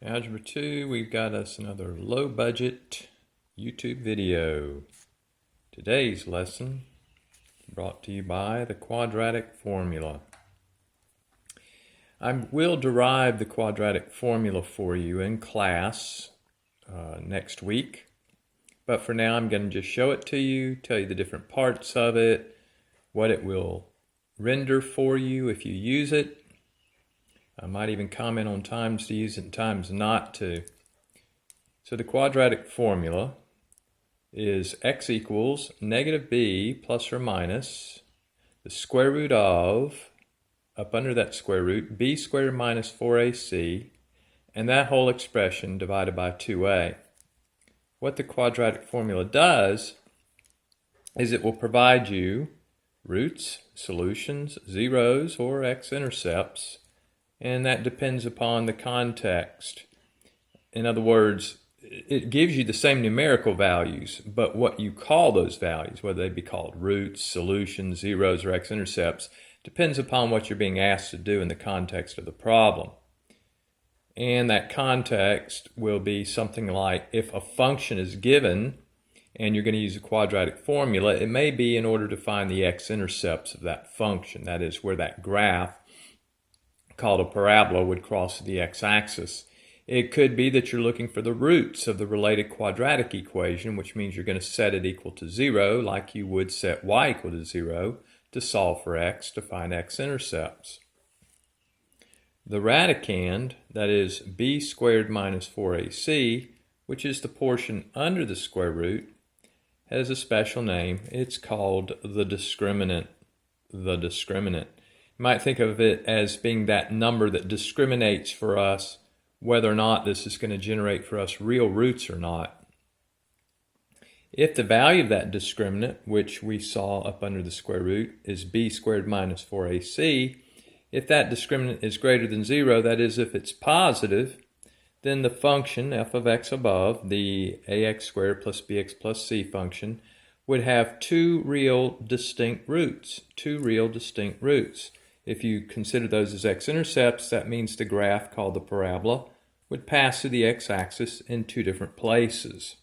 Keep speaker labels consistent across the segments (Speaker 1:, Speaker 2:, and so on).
Speaker 1: Algebra 2, we've got us another low-budget YouTube video. Today's lesson brought to you by the Quadratic Formula. I will derive the quadratic formula for you in class next week, but for now I'm going to just show it to you, tell you the different parts of it, what it will render for you if you use it. I might even comment on times to use it and times not to. So the quadratic formula is x equals negative b plus or minus the square root of, up under that square root, b squared minus 4ac, and that whole expression divided by 2a. What the quadratic formula does is it will provide you roots, solutions, zeros, or x-intercepts, and that depends upon the context. In other words, it gives you the same numerical values, but what you call those values, whether they be called roots, solutions, zeros, or x-intercepts, depends upon what you're being asked to do in the context of the problem. And that context will be something like, if a function is given and you're going to use a quadratic formula, it may be in order to find the x-intercepts of that function, that is, where that graph called a parabola would cross the x-axis. It could be that you're looking for the roots of the related quadratic equation, which means you're going to set it equal to 0, like you would set y equal to 0 to solve for x to find x-intercepts. The radicand, that is b squared minus 4ac, which is the portion under the square root, has a special name. It's called the discriminant. The discriminant. You might think of it as being that number that discriminates for us whether or not this is going to generate for us real roots or not. If the value of that discriminant, which we saw up under the square root, is b squared minus 4ac, if that discriminant is greater than 0, that is, if it's positive, then the function f of x above, the ax squared plus bx plus c function, would have two real distinct roots. If you consider those as x-intercepts, that means the graph called the parabola would pass through the x-axis in two different places.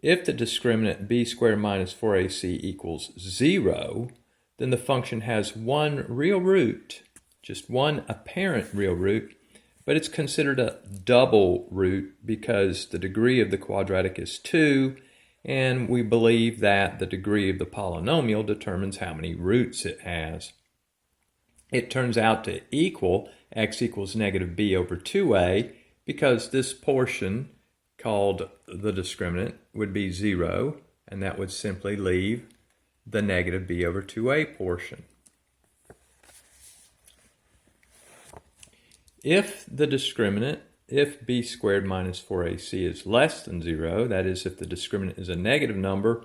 Speaker 1: If the discriminant b squared minus 4ac equals 0, then the function has one real root, just one apparent real root, but it's considered a double root because the degree of the quadratic is 2, and we believe that the degree of the polynomial determines how many roots it has. It turns out to equal x equals negative b over 2a because this portion called the discriminant would be 0, and that would simply leave the negative b over 2a portion. If the discriminant, if b squared minus 4ac is less than 0, that is, if the discriminant is a negative number,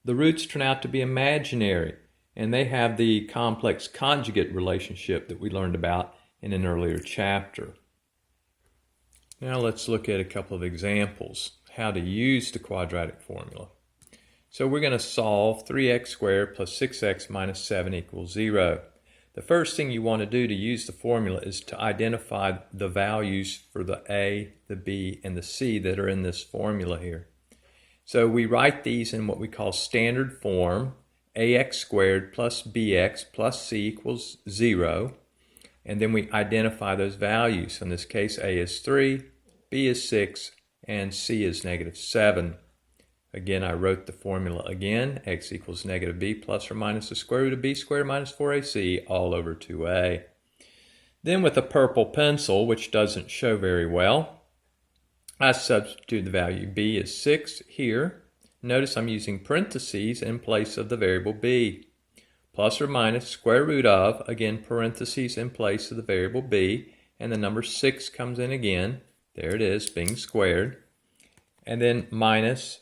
Speaker 1: the roots turn out to be imaginary, and they have the complex conjugate relationship that we learned about in an earlier chapter. Now let's look at a couple of examples, how to use the quadratic formula. So we're going to solve 3x squared plus 6x minus 7 equals 0. The first thing you want to do to use the formula is to identify the values for the a, the b, and the c that are in this formula here. So we write these in what we call standard form, ax squared plus bx plus c equals 0, and then we identify those values. In this case, a is 3, b is 6, and c is negative 7. Again, I wrote the formula again, x equals negative b plus or minus the square root of b squared minus 4ac all over 2a. Then with a purple pencil, which doesn't show very well, I substitute the value b is 6 here. Notice I'm using parentheses in place of the variable b. Plus or minus square root of, again parentheses in place of the variable b, and the number 6 comes in again. There it is, being squared. And then minus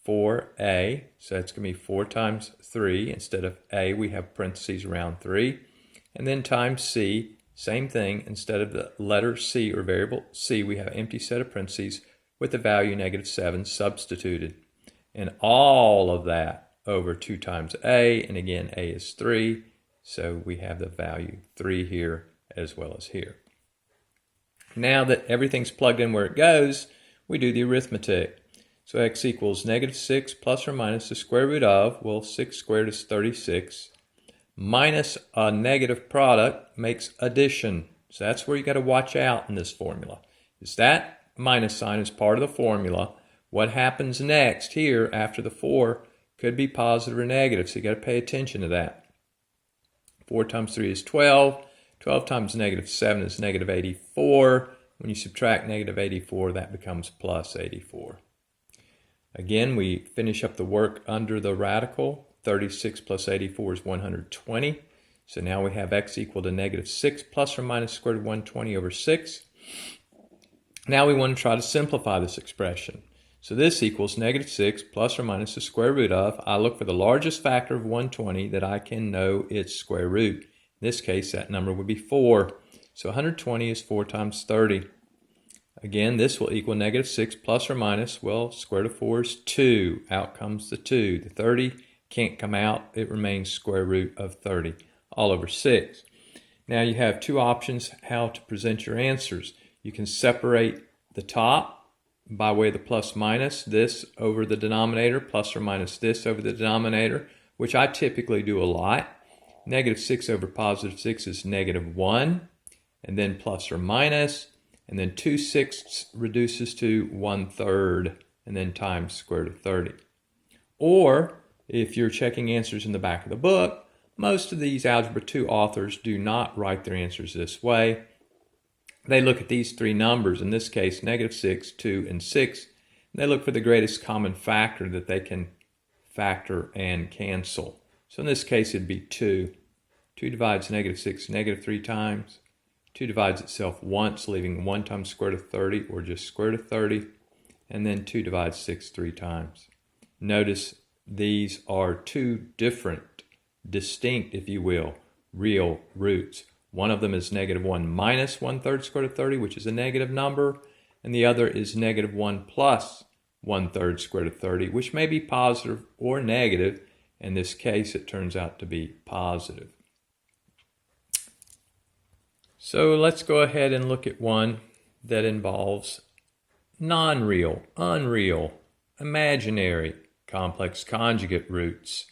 Speaker 1: 4a, so that's going to be 4 times 3. Instead of a, we have parentheses around 3. And then times c, same thing. Instead of the letter c or variable c, we have an empty set of parentheses with the value negative 7 substituted. And all of that over 2 times a, and again a is 3, so we have the value 3 here as well as here. Now that everything's plugged in where it goes, we do the arithmetic. So x equals -6 plus or minus the square root of, well, 6 squared is 36, minus a negative product makes addition. So that's where you got to watch out in this formula. Is that minus sign is part of the formula. What happens next here after the 4 could be positive or negative, so you got to pay attention to that. 4 times 3 is 12. 12 times -7 is -84. When you subtract -84, that becomes +84. Again, we finish up the work under the radical. 36 plus 84 is 120. So now we have x equal to -6 plus or minus square root of 120 over 6. Now we want to try to simplify this expression. So this equals -6 plus or minus the square root of. I look for the largest factor of 120 that I can know its square root. In this case, that number would be 4. So 120 is 4 times 30. Again, this will equal -6 plus or minus, well, square root of 4 is 2. Out comes the 2. The 30 can't come out. It remains square root of 30, all over 6. Now you have two options how to present your answers. You can separate the top by way of the plus minus, this over the denominator, plus or minus this over the denominator, which I typically do a lot. -6 over +6 is -1, and then plus or minus, and then 2/6 reduces to 1/3, and then times square root of 30. Or, if you're checking answers in the back of the book, most of these Algebra 2 authors do not write their answers this way. They look at these three numbers, in this case, -6, 2, and 6. And they look for the greatest common factor that they can factor and cancel. So in this case, it'd be 2. 2 divides -6 -3 times. 2 divides itself once, leaving 1 times square root of 30, or just square root of 30. And then 2 divides 6 3 times. Notice these are two different, distinct, if you will, real roots. One of them is -1 minus 1/3 square root of 30, which is a negative number, and the other is -1 plus 1/3 square root of 30, which may be positive or negative. In this case, it turns out to be positive. So let's go ahead and look at one that involves non-real, unreal, imaginary, complex conjugate roots.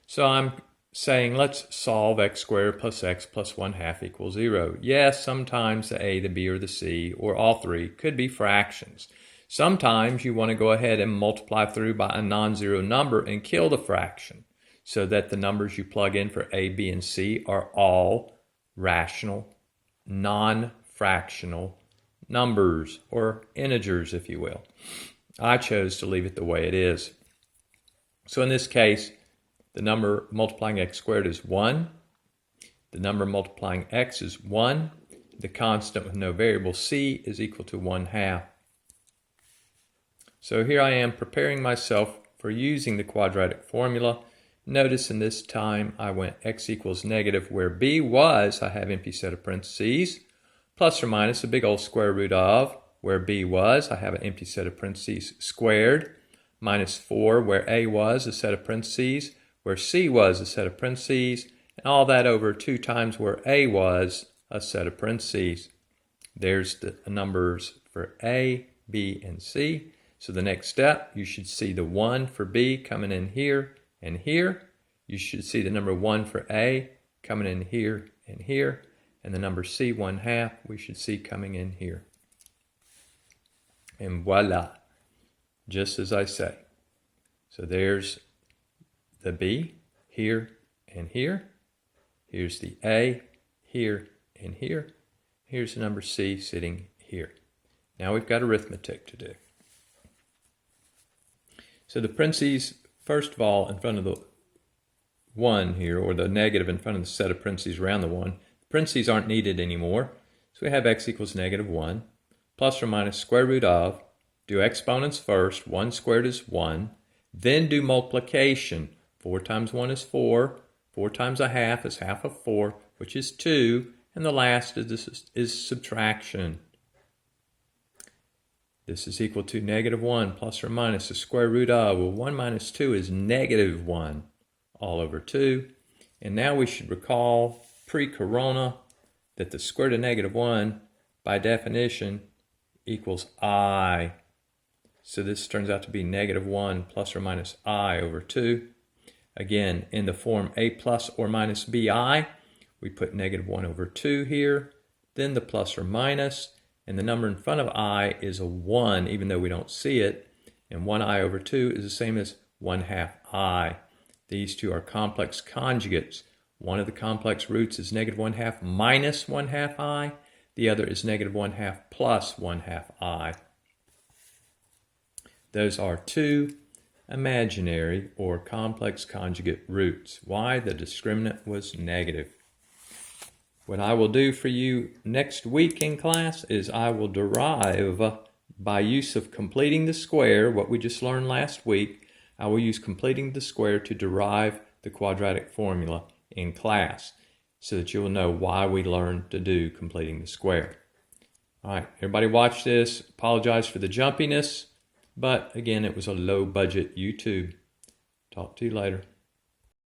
Speaker 1: So I'm saying let's solve x squared plus x plus 1/2 equals 0. Yes, sometimes the a, the b, or the c, or all three could be fractions. Sometimes you want to go ahead and multiply through by a non-zero number and kill the fraction so that the numbers you plug in for a, b, and c are all rational, non-fractional numbers, or integers, if you will. I chose to leave it the way it is. So in this case, the number multiplying x squared is 1. The number multiplying x is 1. The constant with no variable c is equal to 1/2. So here I am preparing myself for using the quadratic formula. Notice in this time I went x equals negative where b was, I have empty set of parentheses, plus or minus a big old square root of, where b was, I have an empty set of parentheses squared, minus 4 where a was, a set of parentheses, where c was, a set of parentheses, and all that over 2 times where a was, a set of parentheses. There's the numbers for a, b, and c. So the next step, you should see the 1 for b coming in here and here. You should see the number 1 for a coming in here and here. And the number c, 1/2, we should see coming in here. And voila, just as I say. So there's the b here and here. Here's the a here and here. Here's the number c sitting here. Now we've got arithmetic to do. So the parentheses, first of all, in front of the 1 here, or the negative in front of the set of parentheses around the 1, parentheses aren't needed anymore. So we have x equals -1, plus or minus square root of, do exponents first, 1 squared is 1, then do multiplication. 4 times 1 is 4, 4 times 1/2 is half of 4, which is 2, and the last is subtraction. This is equal to -1 plus or minus the square root of, well, 1 minus 2 is -1 all over 2. And now we should recall pre-corona that the square root of -1 by definition, equals I. So this turns out to be -1 plus or minus I over 2. Again, in the form a plus or minus bi, we put -1 over 2 here, then the plus or minus, and the number in front of I is a 1, even though we don't see it. And 1i over 2 is the same as 1/2 I. These two are complex conjugates. One of the complex roots is -1/2 minus 1/2 I. The other is -1/2 plus 1/2 I. Those are two imaginary or complex conjugate roots. Why? The discriminant was negative. What I will do for you next week in class is I will derive, by use of completing the square, what we just learned last week, I will use completing the square to derive the quadratic formula in class so that you'll know why we learned to do completing the square. All right, everybody watch this. Apologize for the jumpiness, but again, it was a low budget YouTube. Talk to you later.